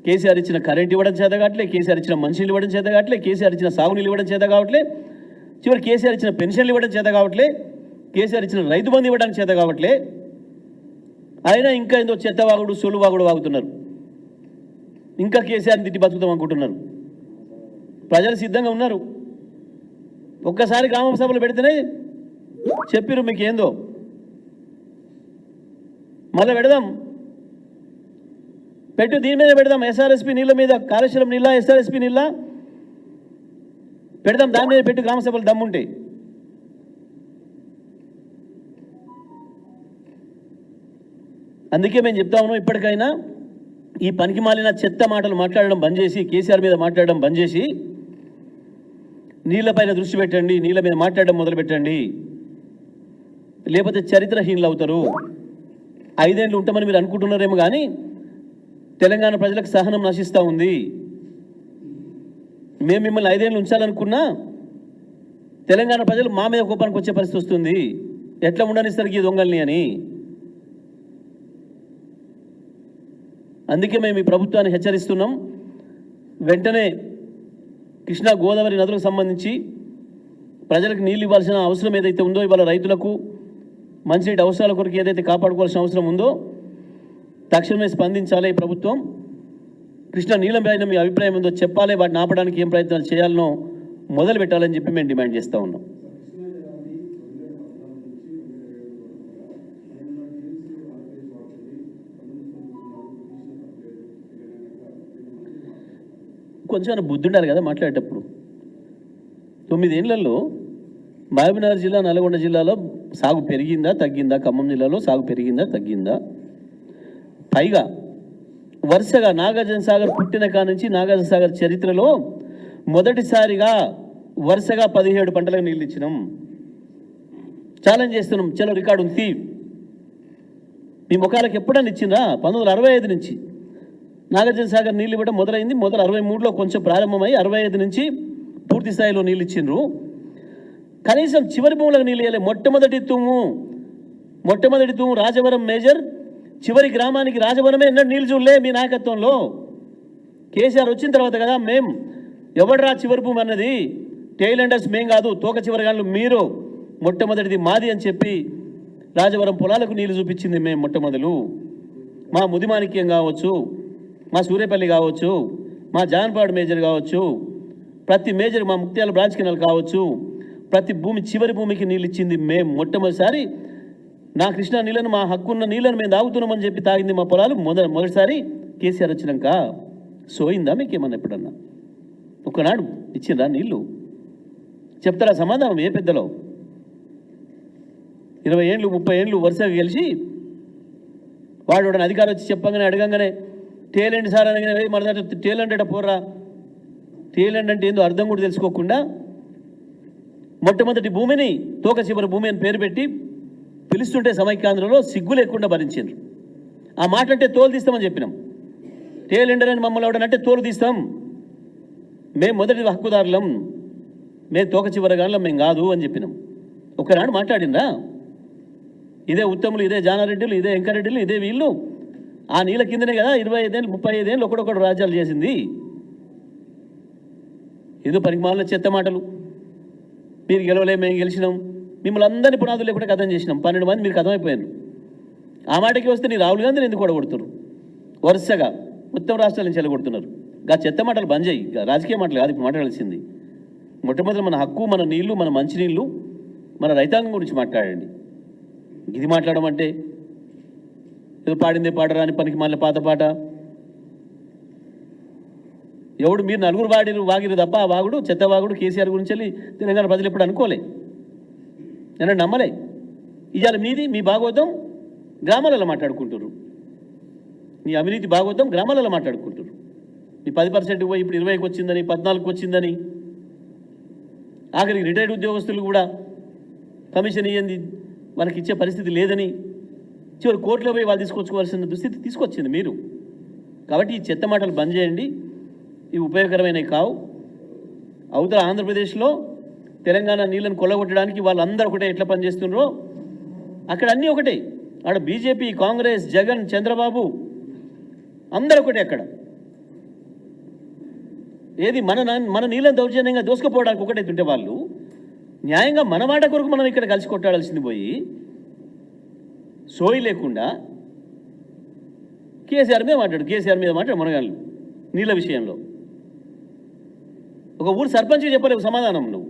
కేసీఆర్ ఇచ్చిన కరెంట్ ఇవ్వడం చేత కావట్లే, కేసీఆర్ ఇచ్చిన మంచినీళ్ళు ఇవ్వడం చేత కావట్లే, కేసీఆర్ ఇచ్చిన సాగునీళ్ళు ఇవ్వడం చేత కావట్లే, చివరి కేసీఆర్ ఇచ్చిన పెన్షన్లు ఇవ్వడం చేత కావట్లే, కేసీఆర్ ఇచ్చిన రైతు బంధు ఇవ్వడానికి చేత కావట్లే. అయినా ఇంకా ఏదో చెత్తవాగుడు సొలువాగుడు వాగుతున్నారు. ఇంకా కేసీఆర్ని తిట్టి బతుకుతాం అనుకుంటున్నారు. ప్రజలు సిద్ధంగా ఉన్నారు. ఒక్కసారి గ్రామ సభలు పెడితేనే చెప్పిరు మీకు ఏందో. మళ్ళీ పెడదాం, పెట్టు, దీని మీద పెడదాం. ఎస్ఆర్ఎస్పి నీళ్ళ మీద, కాళేశ్వరం నీళ్ళ, ఎస్ఆర్ఎస్పి నీళ్ళ పెడదాం. దాని మీద పెట్టు, గ్రామ సభలు దమ్ముంటే. అందుకే మేము చెప్తా ఉన్నాం, ఇప్పటికైనా ఈ పనికి మాలిన చెత్త మాటలు మాట్లాడడం బంద్ చేసి, కేసీఆర్ మీద మాట్లాడడం బంద్ చేసి నీళ్ళపైన దృష్టి పెట్టండి, నీళ్ళ మీద మాట్లాడడం మొదలు పెట్టండి. లేకపోతే చరిత్రహీనులు అవుతారు. 5 ఏళ్ళు ఉంటామని మీరు అనుకుంటున్నారేమో, కానీ తెలంగాణ ప్రజలకు సహనం నశిస్తూ ఉంది. మేము మిమ్మల్ని 5 ఏళ్ళు ఉంచాలనుకున్నా తెలంగాణ ప్రజలు మా మీద కోపానికి వచ్చే పరిస్థితి వస్తుంది. ఎట్లా ఉండనిస్తారు ఈ దొంగల్ని అని. అందుకే మేము ఈ ప్రభుత్వాన్ని హెచ్చరిస్తున్నాం. వెంటనే కృష్ణా గోదావరి నదులకు సంబంధించి ప్రజలకు నీళ్ళు ఇవ్వాల్సిన అవసరం ఏదైతే ఉందో, ఇవాళ రైతులకు మంచినీటి అవసరాల కొరకు ఏదైతే కాపాడుకోవాల్సిన అవసరం ఉందో తక్షణమే స్పందించాలి ఈ ప్రభుత్వం. కృష్ణా నీళ్ళ పైన మీ అభిప్రాయం ఉందో చెప్పాలి. వాటిని ఆపడానికి ఏం ప్రయత్నాలు చేయాలనో మొదలు పెట్టాలని చెప్పి మేము డిమాండ్ చేస్తూ ఉన్నాం. కొంచెం బుద్ధి ఉండాలి కదా మాట్లాడేటప్పుడు. 9 ఏళ్లలో మహబూబ్నగర్ జిల్లా, నల్గొండ జిల్లాలో సాగు పెరిగిందా తగ్గిందా? ఖమ్మం జిల్లాలో సాగు పెరిగిందా తగ్గిందా? పైగా వరుసగా నాగార్జున సాగర్ పుట్టిన కానుంచి నాగార్జున సాగర్ చరిత్రలో మొదటిసారిగా వరుసగా 17 పంటలకు నీళ్ళు ఇచ్చినాం. ఛాలెంజ్ చేస్తున్నాం, చలో రికార్డు ఉంది. మీ ముఖాలకు ఎప్పుడన్నా ఇచ్చిందా? 1965 నుంచి నాగార్జున సాగర్ నీళ్ళు ఇవ్వడం మొదలైంది. 63లో కొంచెం ప్రారంభమై 65 నుంచి పూర్తి స్థాయిలో నీళ్ళు ఇచ్చిండ్రు. కనీసం చివరి భూములకు నీళ్ళు ఇవ్వలే. మొట్టమొదటి తూము రాజవరం మేజర్, చివరి గ్రామానికి రాజవరమే ఎన్నడూ నీళ్ళు చూడలే మీ నాయకత్వంలో. కేసీఆర్ వచ్చిన తర్వాత కదా మేము ఎవడరా చివరి భూమి అన్నది, టెయిల్ ఎండర్స్ మేం కాదు, తోక చివరి గాళ్ళు మీరు, మొట్టమొదటిది మాది అని చెప్పి రాజవరం పొలాలకు నీళ్లు చూపించింది మేము మొట్టమొదలు. మా ముదిమాణిక్యం కావచ్చు, మా సూర్యపల్లి కావచ్చు, మా జాన్పాడు మేజర్ కావచ్చు, ప్రతి మేజర్, మా ముక్త్యాల బ్రాంచ్ కెనాల్ కావచ్చు, ప్రతి భూమి చివరి భూమికి నీళ్ళు ఇచ్చింది మేము మొట్టమొదటిసారి. నా కృష్ణా నీళ్ళను, మా హక్కున్న నీళ్ళను మేము తాగుతున్నామని చెప్పి తాగింది మా పొలాలు మొదటిసారి కేసీఆర్ వచ్చినాక. సోయిందా మీకేమన్నా ఎప్పుడన్నా? ఒకనాడు ఇచ్చిందా నీళ్ళు? చెప్తారా సమాధానం? ఏ పెద్దలో 20 ఏళ్ళు 30 ఏళ్ళు వరుసగా గెలిచి వాడు అధికారం వచ్చి చెప్పగానే అడగంగానే టేలెంట్ సార్ అనగానే మన టేలెంట్ అంటే పోర్రా, టేలెంట్ అంటే ఏందో అర్థం కూడా తెలుసుకోకుండా మొట్టమొదటి భూమిని తోక చివరి భూమి అని పేరు పెట్టి పిలుస్తుంటే సమైక్యాంధ్రలో సిగ్గు లేకుండా భరించారు. ఆ మాట అంటే తోలు తీస్తామని చెప్పినాం. టేలెండర్ అని మమ్మల్ని ఎవడనంటే తోలు తీస్తాం, మేము మొదటి హక్కుదారులం, మేము తోక చివరగాళ్ళం మేము కాదు అని చెప్పినాం. ఒకనాడు మాట్లాడిందా? ఇదే ఉత్తములు, ఇదే జానారెడ్డిలు, ఇదే వెంకరెడ్డిలు, ఇదే వీళ్ళు ఆ నీళ్ళ కిందనే కదా 25 ఏళ్ళు 35 ఏళ్ళు ఒకడొకడు రాజ్యాలు చేసింది. ఏదో పనికిమాలిన చెత్త మాటలు. మీరు గెలవలే, మేము గెలిచినాం, మిమ్మల్ని అందరినీ పునాదులు లేకుండా కథం చేసినాం. 12 మంది మీరు కథమైపోయారు. ఆ మాటకి వస్తే నీ రాహుల్ గాంధీని ఎందుకు కొడగొడుతున్నారు? వరుసగా మొత్తం రాష్ట్రాల నుంచి వెళ్ళగొడుతున్నారు. గా చెత్త మాటలు బంద్ చేయి. రాజకీయ మాటలు కాదు ఇప్పుడు మాట్లాడాల్సింది. మొట్టమొదటి మన హక్కు, మన నీళ్లు, మన మంచినీళ్ళు, మన రైతాంగం గురించి మాట్లాడండి. ఇది మాట్లాడడం అంటే ఏదో పాడిందే పాడరా అని పనికి మళ్ళీ పాత పాట. ఎవడు మీరు నలుగురు వాగిరు తప్ప ఆ వాగుడు, చెత్త వాగుడు కేసీఆర్ గురించి వెళ్ళి తెలంగాణ ప్రజలు ఎప్పుడు అనుకోలే, నేను నమ్మలే. ఇవాళ మీది, మీ భాగవతం గ్రామాలలో మాట్లాడుకుంటారు. మీ అవినీతి భాగవతం గ్రామాలలో మాట్లాడుకుంటారు. మీ 10% పోయి ఇప్పుడు 20కి వచ్చిందని, 14కి వచ్చిందని, ఆఖరికి రిటైర్డ్ ఉద్యోగస్తులు కూడా కమిషన్ ఇయ్యంది వాళ్ళకి ఇచ్చే పరిస్థితి లేదని చివరి కోర్టులో పోయి వాళ్ళు తీసుకొచ్చుకోవాల్సిన దుస్థితి తీసుకొచ్చింది మీరు. కాబట్టి ఈ చెత్త మాటలు బంద్ చేయండి. ఇవి ఉపయోగకరమైనవి కావు. అవతల ఆంధ్రప్రదేశ్లో తెలంగాణ నీళ్ళను కొల్లగొట్టడానికి వాళ్ళందరూ ఒకటే ఎట్లా పనిచేస్తున్నారో అక్కడ అన్నీ ఒకటే. ఆడ బీజేపీ, కాంగ్రెస్, జగన్, చంద్రబాబు అందరూ ఒకటి అక్కడ. ఏది మన నీళ్ళని దౌర్జన్యంగా దోసుకుపోవడానికి ఒకటైతుంటే వాళ్ళు న్యాయంగా మన మాట కొరకు మనం ఇక్కడ కలిసి కొట్టాడాల్సింది పోయి సోయి లేకుండా కేసీఆర్ మీద మాట్లాడు మునగాళ్ళు నీళ్ళ విషయంలో. ఒక ఊరు సర్పంచ్కి చెప్పలేవు సమాధానం నువ్వు.